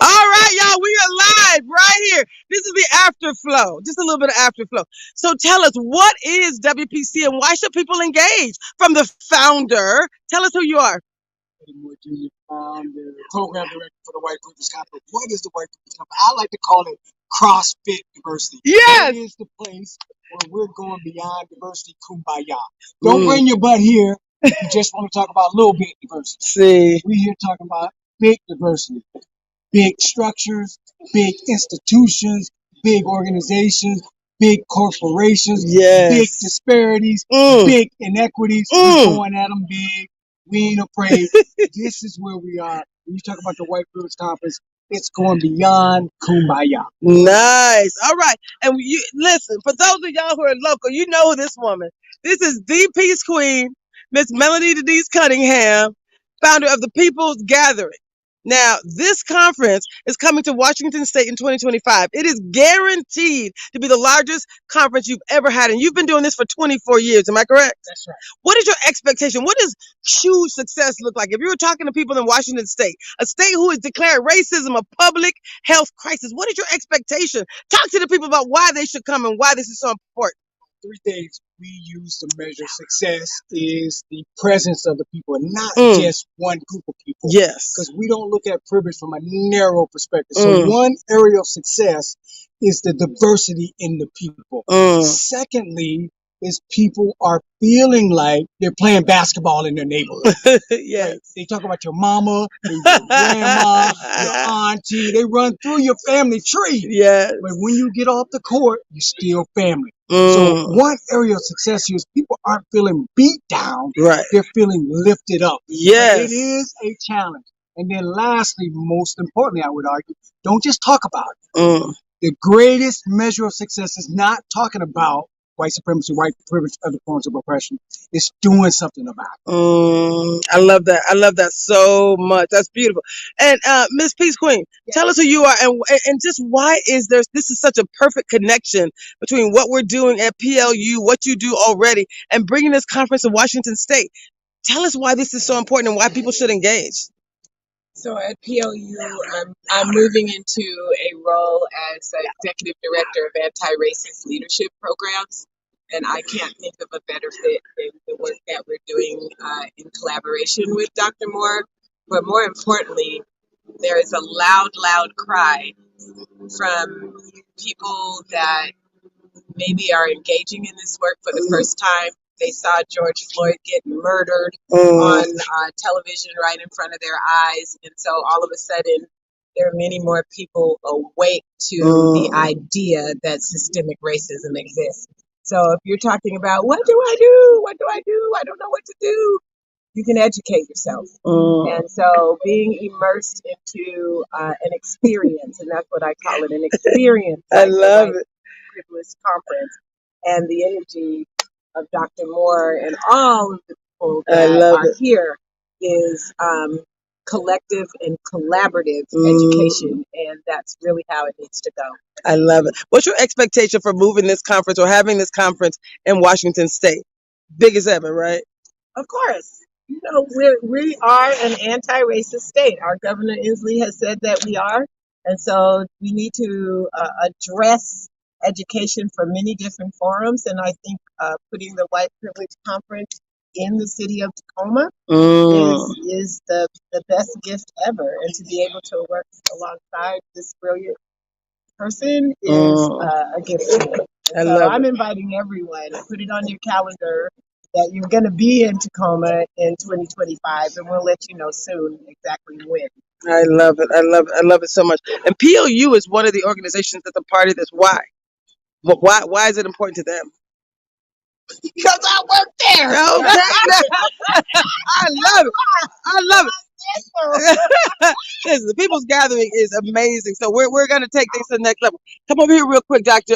All right, y'all, we are live right here. This is the afterflow, just a little bit of afterflow. So tell us, what is WPC and why should people engage? From the founder, tell us who you are. Moore Jr., the program director for the White Privilege Conference. What is the White Privilege Conference? I like to call it CrossFit Diversity. Yes. It is the place where we're going beyond diversity, kumbaya. Don't bring your butt here if you just want to talk about a little bit diversity. See, We're here talking about big diversity, big structures, big institutions, big organizations, big corporations, yes, big disparities, big inequities. We're going at them big. We ain't afraid. This is where we are. When you talk about the White Privilege Conference, it's going beyond kumbaya. Nice. All right. And you listen, for those of y'all who are local, you know this woman. This is the Peace Queen, Miss Melanie Denise Cunningham, founder of the People's Gathering. Now, this conference is coming to Washington State in 2025. It is guaranteed to be the largest conference you've ever had. And you've been doing this for 24 years. Am I correct? That's right. What is your expectation? What does huge success look like? If you were talking to people in Washington State, a state who has declared racism a public health crisis, what is your expectation? Talk to the people about why they should come and why this is so important. Three things we use to measure success is the presence of the people, and not just one group of people. Yes. Because we don't look at privilege from a narrow perspective. So one area of success is the diversity in the people. Secondly, is people are feeling like they're playing basketball in their neighborhood. Yes. Like, they talk about your mama, your grandma, your auntie. They run through your family tree. Yes. But when you get off the court, you're still family. So one area of success here is people aren't feeling beat down. Right. They're feeling lifted up. Yes. But it is a challenge. And then lastly, most importantly, I would argue, don't just talk about it. The greatest measure of success is not talking about white supremacy, white privilege, other forms of oppression. It's doing something about it. I love that. I love that so much. That's beautiful. And Miss Peace Queen, tell us who you are and just why is this is such a perfect connection between what we're doing at PLU, what you do already, and bringing this conference to Washington State. Tell us why this is so important and why people should engage. So at PLU, I'm moving into a role as executive director of anti-racist leadership programs, and I can't think of a better fit than the work that we're doing in collaboration with Dr. Moore. But more importantly, there is a loud, loud cry from people that maybe are engaging in this work for the first time. They saw George Floyd get murdered on television right in front of their eyes. And so all of a sudden, there are many more people awake to the idea that systemic racism exists. So if you're talking about, what do I do? What do I do? I don't know what to do. You can educate yourself. And so being immersed into an experience, and that's what I call it, an experience. I love it. Privilege Conference, and the energy of Dr. Moore and all of the people that are here is collective and collaborative education, and that's really how it needs to go. I love it. What's your expectation for moving this conference or having this conference in Washington State? Big as ever, right? Of course. You know, we are an anti-racist state. Our Governor Inslee has said that we are, and so we need to address education from many different forums, and I think putting the White Privilege Conference in the city of Tacoma is the best gift ever, and to be able to work alongside this brilliant person is a gift to me. So I'm inviting everyone, put it on your calendar that you're going to be in Tacoma in 2025, and we'll let you know soon exactly when. I love it. I love it. I love it so much. And PLU is one of the organizations that's a part of this. Why? Why is it important to them? Because I work there. Okay. I love it. I love it. Listen, the People's Gathering is amazing. So we're going to take things to the next level. Come over here real quick, Dr.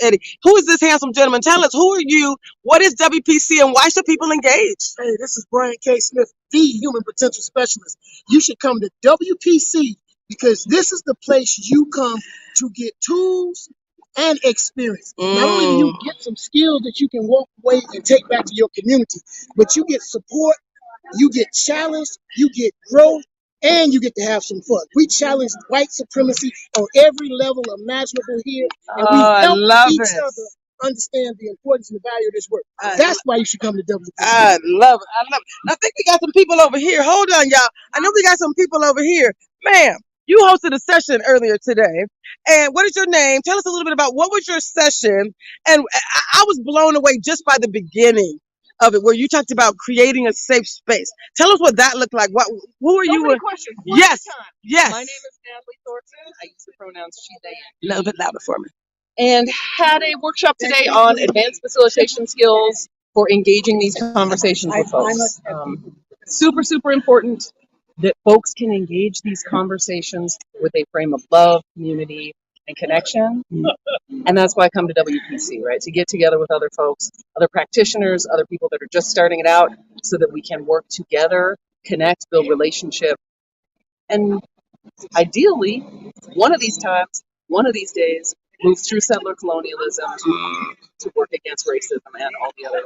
Eddie. Who is this handsome gentleman? Tell us, who are you? What is WPC and why should people engage? Hey, this is Brian K. Smith, the Human Potential Specialist. You should come to WPC because this is the place you come to get tools and experience. Not only do you get some skills that you can walk away and take back to your community, but you get support, you get challenged, you get growth, and you get to have some fun. We challenge white supremacy on every level imaginable here, and we I help love each it. other understand the importance and the value of this work. That's why you should come to WPC. I love it. I love it. I think we got some people over here. Hold on, y'all. I know we got some people over here. Ma'am, you hosted a session earlier today. And what is your name? Tell us a little bit about what was your session. And I was blown away just by the beginning of it, where you talked about creating a safe space. Tell us what that looked like. Who are you? Questions. Yes. Yes. My name is Natalie Thornton. I use the pronouns she, they. A little bit louder for me. And had a workshop today on advanced facilitation skills for engaging these conversations with folks. Super, super important that folks can engage these conversations with a frame of love, community, and connection. And that's why I come to WPC, right? To get together with other folks, other practitioners, other people that are just starting it out, so that we can work together, connect, build relationship. And ideally, one of these times, one of these days, move through settler colonialism to work against racism and all the other.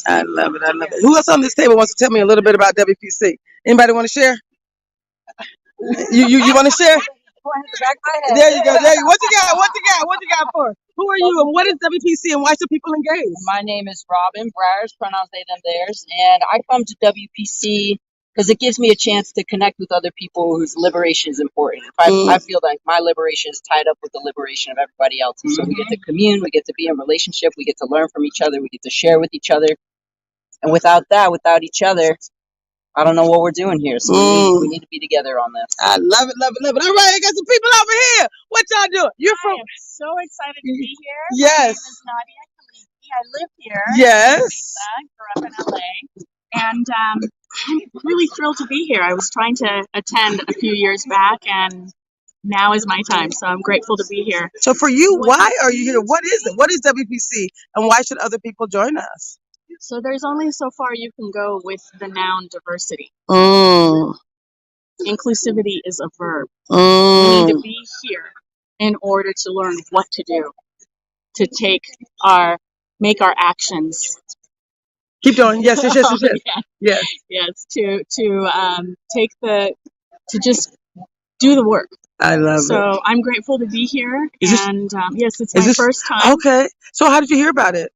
I love it. I love it. Who else on this table wants to tell me a little bit about WPC? Anybody want to share? You want to share? There you go. There you go. What you got? What you got? What you got for us? Who are you and what is WPC and why should people engage? My name is Robin Briers, pronouns they, them, theirs, and I come to WPC because it gives me a chance to connect with other people whose liberation is important. I feel like my liberation is tied up with the liberation of everybody else. So we get to commune, we get to be in relationship, we get to learn from each other, we get to share with each other. And without that, without each other, I don't know what we're doing here. So we need to be together on this. I love it, love it, love it. All right, I got some people over here. What y'all doing? You're I from... am so excited to be here. Yes. My name is Nadia Khaliki. I live here. Yes. In Mesa, grew up in LA. And I'm really thrilled to be here. I was trying to attend a few years back, and now is my time. So I'm grateful to be here. So for you, why are you here? What is it? What is WPC and why should other people join us? So there's only so far you can go with the noun diversity. Inclusivity is a verb. We need to be here in order to learn what to do, to make our actions. Keep going. Yes, yes, yes, yes, yes. Yes, to just do the work. I love it. So I'm grateful to be here, and yes, it's my first time. Okay. So how did you hear about it?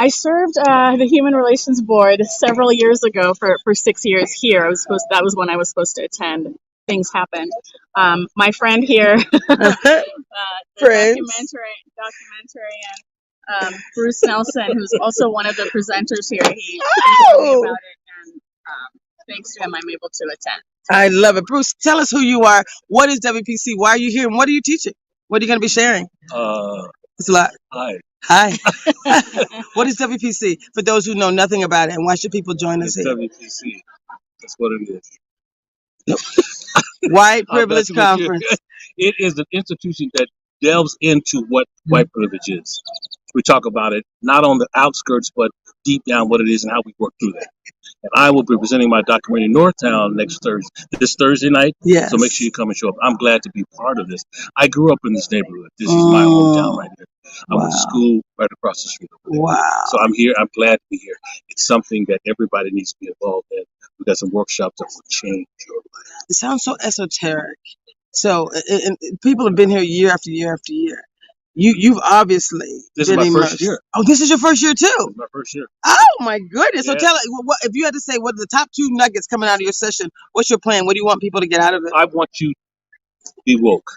I served the Human Relations Board several years ago for 6 years here. That was when I was supposed to attend. Things happened. My friend here, the documentarian, Bruce Nelson, who's also one of the presenters here, he told me about it, and thanks to him, I'm able to attend. I love it. Bruce, tell us who you are. What is WPC? Why are you here? And what are you teaching? What are you going to be sharing? It's a lot. Hi. What is WPC? For those who know nothing about it, and why should people join us here? WPC. That's what it is. White Privilege Conference. It is an institution that delves into what white privilege is. We talk about it not on the outskirts, but deep down what it is and how we work through that. And I will be presenting my documentary in Northtown this Thursday night. Yes. So make sure you come and show up. I'm glad to be part of this. I grew up in this neighborhood. This is my hometown right here. I went to school right across the street. Wow. So I'm here. I'm glad to be here. It's something that everybody needs to be involved in. We've got some workshops that will change your life. It sounds so esoteric. So and people have been here year after year after year. You've obviously This is my first year. Oh, this is your first year too? This is my first year. Oh my goodness. So Yeah. tell us, if you had to say what are the top 2 nuggets coming out of your session, what's your plan? What do you want people to get out of it? I want you to be woke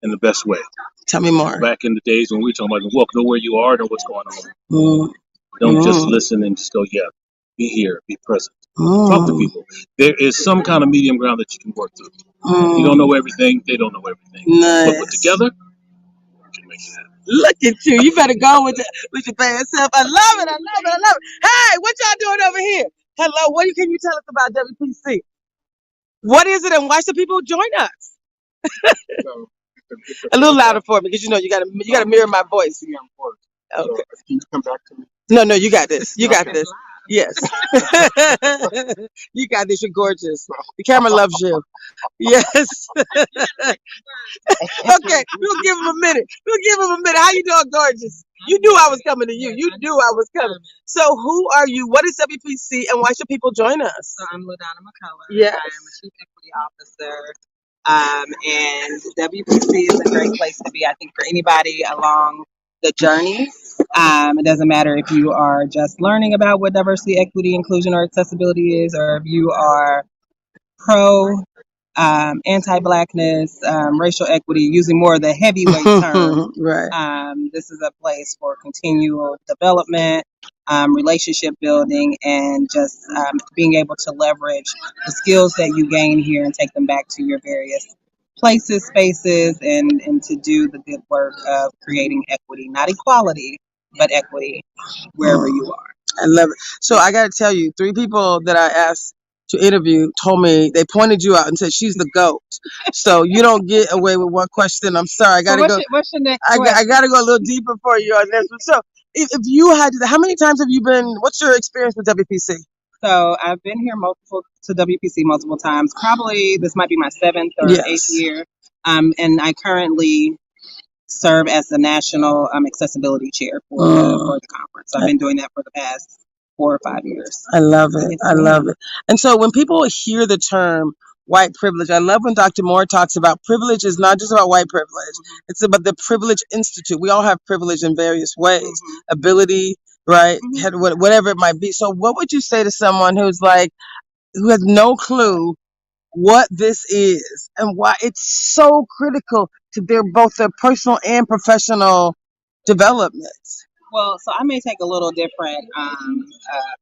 in the best way. Tell me more. Back in the days when we were talking about woke, know where you are, know what's going on. Don't just listen and just go, yeah, be here, be present. Talk to people. There is some kind of medium ground that you can work through. You don't know everything, they don't know everything. Nice. But together, we can make it happen. Look at you. You better go with your bad self. I love it. I love it. I love it. Hey, what y'all doing over here? Hello. What can you tell us about WPC? What is it and why should people join us? A little louder for me, because you gotta mirror my voice. Okay. Can you come back to me? No, you got this. You got this. Yes. You got this. You're gorgeous. The camera loves you. Yes. Okay, we'll give him a minute. How you doing, gorgeous? You knew I was coming to you. You knew I was coming. So who are you? What is WPC and why should people join us? So I'm LaDonna McCullough. Yes. I am a chief equity equity officer. And WPC is a great place to be, I think, for anybody along the journey. It doesn't matter if you are just learning about what diversity, equity, inclusion, or accessibility is, or if you are pro anti-blackness, racial equity, using more of the heavyweight term. Right. This is a place for continual development, relationship building, and just being able to leverage the skills that you gain here and take them back to your various places, spaces, and to do the good work of creating equity, not equality, but equity wherever you are. I love it. So I got to tell you, 3 people that I asked to interview told me they pointed you out and said she's the GOAT. So you don't get away with one question. I'm sorry. I got to go. What's your next I question? got to go a little deeper for you on this one. So if you had to, how many times have you been, what's your experience with WPC? So I've been here to WPC multiple times. Probably this might be my 7th or 8th year. And I currently serve as the national accessibility chair for the conference. I've been doing that for the past 4 or 5 years. I love it. I love it. And so when people hear the term white privilege, I love when Dr. Moore talks about privilege is not just about white privilege. It's about the Privilege Institute. We all have privilege in various ways, ability, right? Whatever it might be. So what would you say to someone who has no clue what this is and why it's so critical to both their personal and professional developments? Well, so I may take a little different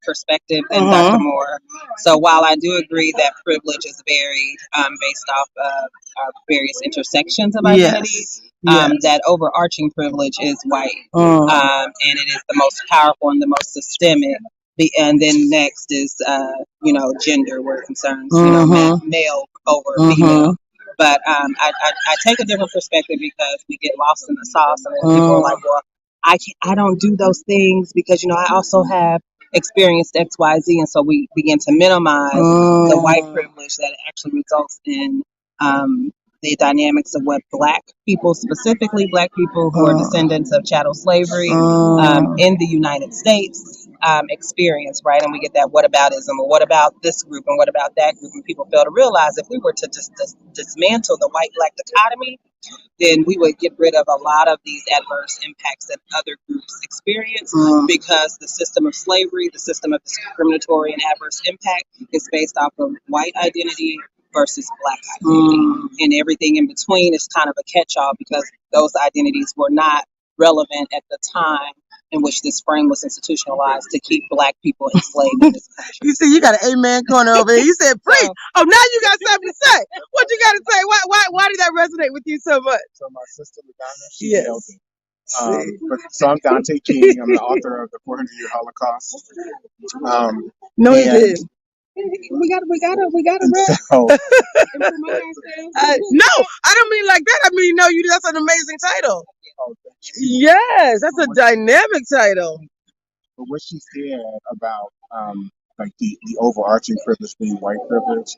perspective than Dr. Moore. So while I do agree that privilege is varied based off of various intersections of identity, that overarching privilege is white. And it is the most powerful and the most systemic. And then next is, gender, where it concerns, male over female. But I take a different perspective because we get lost in the sauce, and then people are like, well, I don't do those things because, I also have experienced X, Y, Z. And so we begin to minimize the white privilege that actually results in the dynamics of what Black people, specifically Black people who are descendants of chattel slavery in the United States experience, right? And we get that whataboutism, or what about this group and what about that group? And people fail to realize if we were to just dismantle the white-Black dichotomy, then we would get rid of a lot of these adverse impacts that other groups experience, because the system of slavery, the system of discriminatory and adverse impact is based off of white identity versus Black identity. And everything in between is kind of a catch-all because those identities were not relevant at the time in which this frame was institutionalized to keep Black people enslaved in this country. You see, you got an amen corner over here. You said preach. Now you got something to say. What you got to say? Why did that resonate with you so much? So my sister LaDonna, she nailed it. So I'm Dante King. I'm the author of the 400-Year Holocaust. No, he did. We gotta So, no, I don't mean like that. I mean, no, that's an amazing title. Yes, that's a dynamic title. But what she said about the overarching privilege being white privilege,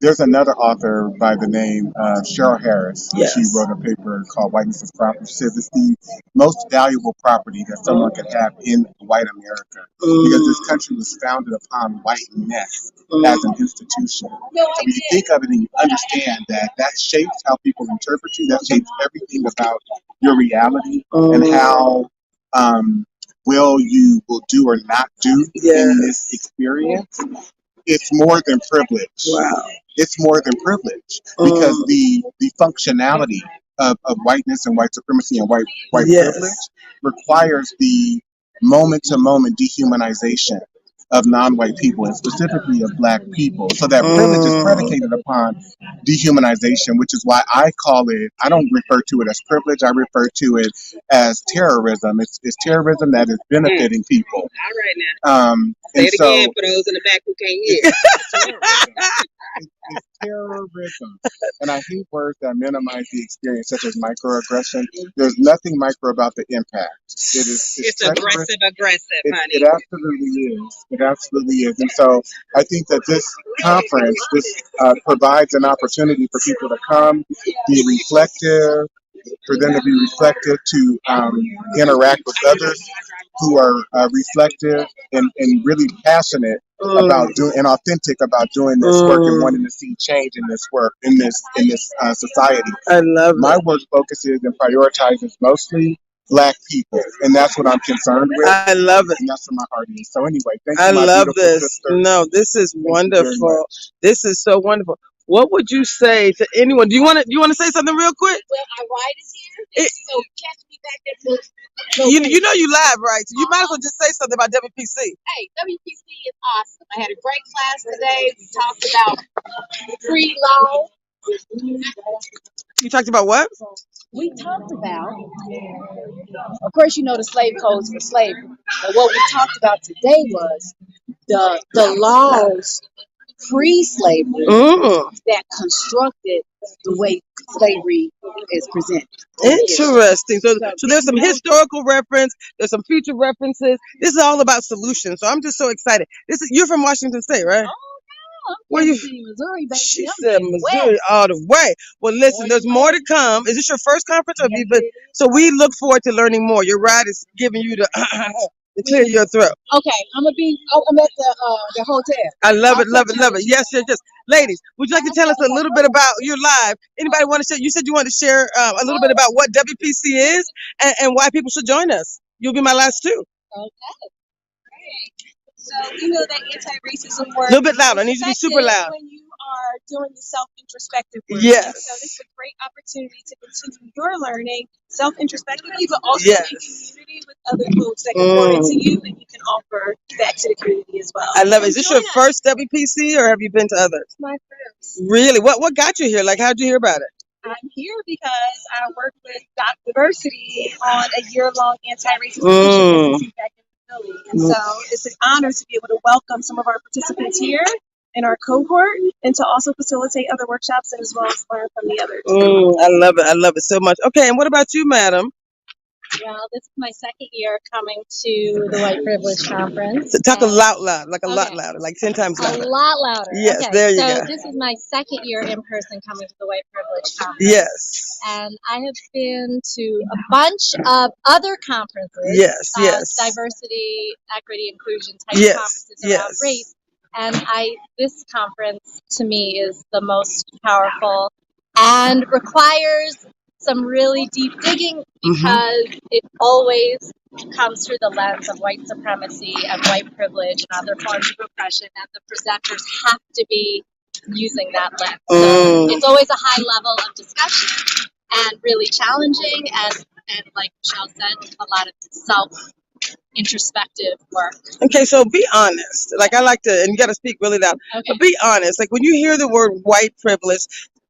there's another author by the name of Cheryl Harris. She wrote a paper called Whiteness is Property. She says it's the most valuable property that someone could have in white America, because this country was founded upon whiteness as an institution. So when you think of it and you understand that shapes how people interpret you, that shapes everything about your reality and how well you will do or not do in this experience. It's more than privilege. Wow. It's more than privilege, because the functionality of whiteness and white supremacy and white privilege requires the moment-to-moment dehumanization of non-white people, and specifically of Black people. So that privilege is predicated upon dehumanization, which is why I don't refer to it as privilege, I refer to it as terrorism. It's terrorism that is benefiting people. All right now. Say it again for those in the back who can't hear. It's terrorism. And I hate words that minimize the experience, such as microaggression. There's nothing micro about the impact. It's aggressive, honey. It absolutely is. It absolutely is. And so I think that this conference, provides an opportunity for people to come, be reflective, for them to be reflective, to interact with others who are reflective and really passionate about doing and authentic about doing this work and wanting to see change in this work in this society. I love My it. work focuses and prioritizes mostly Black people, and that's what I'm concerned with. I love it. And that's where my heart is. So anyway, thank I you, my love beautiful this. sister. No, this is Thank you very wonderful. much. This is so wonderful. What would you say to anyone? Do you want to say something real quick? Well, our ride is here, It, so catch me back at you know you live, right? So you might as well just say something about WPC. Hey, WPC is awesome. I had a great class today. We talked about pre-law. You talked about what? We talked about, of course, you know the slave codes for slavery. But what we talked about today was the laws pre-slavery that constructed the way slavery is presented. Interesting. So there's some historical reference. There's some future references. This is all about solutions. So I'm just so excited. You're from Washington State, right? Where you? Missouri, baby. She said Missouri all the way. Well, listen, there's more to come. Is this your first conference, or have you been? So we look forward to learning more. Your ride is giving you the to clear your throat. Okay, I'm at the hotel. I love it, love it, love it. Yes, yes, yes. Ladies, would you like to tell us a little bit about your live? Anybody want to share? You said you wanted to share a little bit about what WPC is and why people should join us. You'll be my last two. Okay. So we know that anti-racism work. A little bit louder. I need you to be super loud. When you are doing the self-introspective work. Yes. And so this is a great opportunity to continue your learning self-introspectively, but also Yes. in community with other folks that can pour into you, and you can offer that to the community as well. I love it. Is So this your join us. first WPC, or have you been to others? My first. Really? What got you here? Like, how'd you hear about it? I'm here because I work with Dot Diversity on a year-long anti-racist leadership institute back in Philly. And so it's an honor to be able to welcome some of our participants here in our cohort and to also facilitate other workshops and as well as learn from the others. I love it. I love it so much. Okay, and what about you, madam? Well, this is my second year coming to the White Privilege Conference. So talk a and- lot louder, like a lot Okay. louder, like 10 times A louder. lot louder. Yes, okay. there you so go. this is my second year in person coming to the White Privilege Conference. Yes. And I have been to a bunch of other conferences. Yes, yes. Diversity, equity, inclusion type Yes, conferences yes. around race. And this conference to me is the most powerful and requires some really deep digging because it always comes through the lens of white supremacy and white privilege and other forms of oppression, and the presenters have to be using that lens. So it's always a high level of discussion and really challenging, and like Michelle said, a lot of self-introspective work. Okay, so be honest. Like, I like to, and you got to speak really loud, but be honest. Like, when you hear the word white privilege,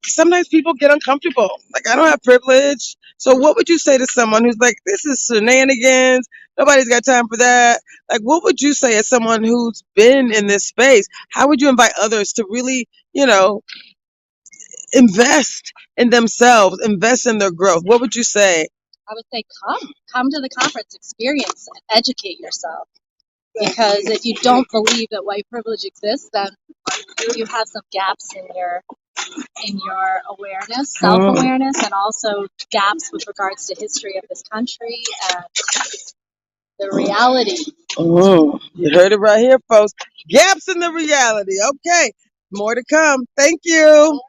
sometimes people get uncomfortable. Like, I don't have privilege. So what would you say to someone who's like, this is shenanigans, nobody's got time for that? Like, what would you say as someone who's been in this space? How would you invite others to really, invest in themselves, invest in their growth? What would you say? I would say come to the conference, experience it, educate yourself. Because if you don't believe that white privilege exists, then you have some gaps in your awareness, self-awareness, and also gaps with regards to history of this country and the reality. You heard it right here, folks. Gaps in the reality. Okay, more to come. Thank you.